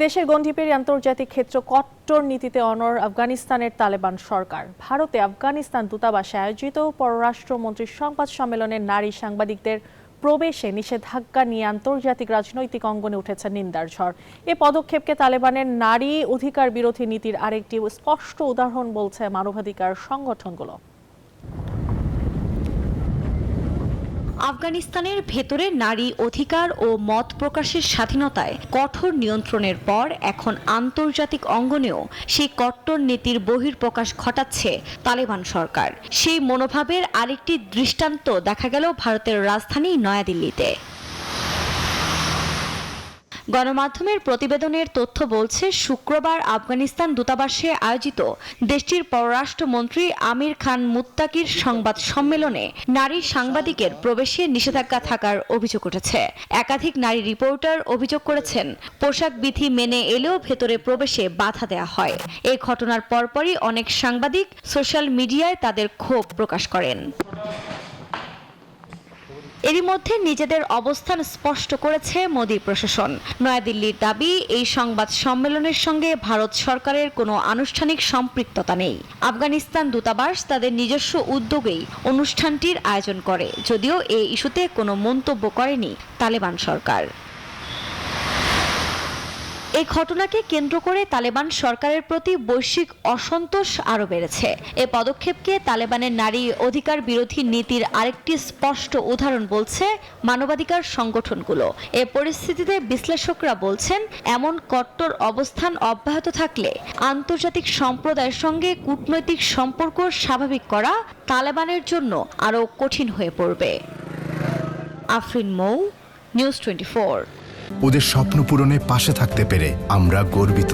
দেশের গণ্ডি পেরিয়ে আন্তর্জাতিক ক্ষেত্র কট্টর নীতিতে অনড় আফগানিস্তানের তালেবান সরকার। ভারতে আফগানিস্তান দূতাবাসে আয়োজিত পররাষ্ট্রমন্ত্রীর সংবাদ সম্মেলনে নারী সাংবাদিকদের প্রবেশে নিষেধাজ্ঞা নিয়ে আন্তর্জাতিক রাজনৈতিক অঙ্গনে উঠেছে নিন্দার ঝড়। এ পদক্ষেপকে তালেবানের নারী অধিকার বিরোধী নীতির আরেকটি স্পষ্ট উদাহরণ বলছে মানবাধিকার সংগঠনগুলো। আফগানিস্তানের ভেতরে নারী অধিকার ও মত প্রকাশের স্বাধীনতায় কঠোর নিয়ন্ত্রণের পর এখন আন্তর্জাতিক অঙ্গনেও সেই কট্টর নীতির বহিঃপ্রকাশ ঘটাচ্ছে তালেবান সরকার। সেই মনোভাবের আরেকটি দৃষ্টান্ত দেখা গেল ভারতের রাজধানী নয়াদিল্লিতে। গণমাধ্যমের প্রতিবেদনের তথ্য বলছে, শুক্রবার আফগানিস্তান দূতাবাসে আয়োজিত দেশটির পররাষ্ট্রমন্ত্রী আমির খান মুত্তাকির সংবাদ সম্মেলনে নারী সাংবাদিকের প্রবেশে নিষেধাজ্ঞা থাকার অভিযোগ উঠেছে। একাধিক নারী রিপোর্টার অভিযোগ করেছেন, পোশাক বিধি মেনে এলেও ভেতরে প্রবেশে বাধা দেওয়া হয়। এই ঘটনার পরপরই অনেক সাংবাদিক সোশ্যাল মিডিয়ায় তাদের ক্ষোভ প্রকাশ করেন। এরই মধ্যে নিজেদের অবস্থান স্পষ্ট করেছে মোদী প্রশাসন। নয়াদিল্লির দাবি, এই সংবাদ সম্মেলনের সঙ্গে ভারত সরকারের কোনো আনুষ্ঠানিক সম্পৃক্ততা নেই। আফগানিস্তান দূতাবাস তাদের নিজস্ব উদ্যোগেই অনুষ্ঠানটির আয়োজন করে, যদিও এই ইস্যুতে কোনো মন্তব্য করেনি তালেবান সরকার। এই ঘটনাকে কেন্দ্র করে তালেবান সরকারের প্রতি বৈশ্বিক অসন্তোষ আরও বেড়েছে। এ পদক্ষেপকে তালেবানের নারী অধিকার বিরোধী নীতির আরেকটি স্পষ্ট উদাহরণ বলছে মানবাধিকার সংগঠনগুলো। এ পরিস্থিতিতে বিশ্লেষকরা বলছেন, এমন কট্টর অবস্থান অব্যাহত থাকলে আন্তর্জাতিক সম্প্রদায়ের সঙ্গে কূটনৈতিক সম্পর্ক স্বাভাবিক করা তালেবানের জন্য আরও কঠিন হয়ে পড়বে। আফরিন মৌ, নিউজ 24। ওদের স্বপ্ন পূরণে পাশে থাকতে পেরে আমরা গর্বিত।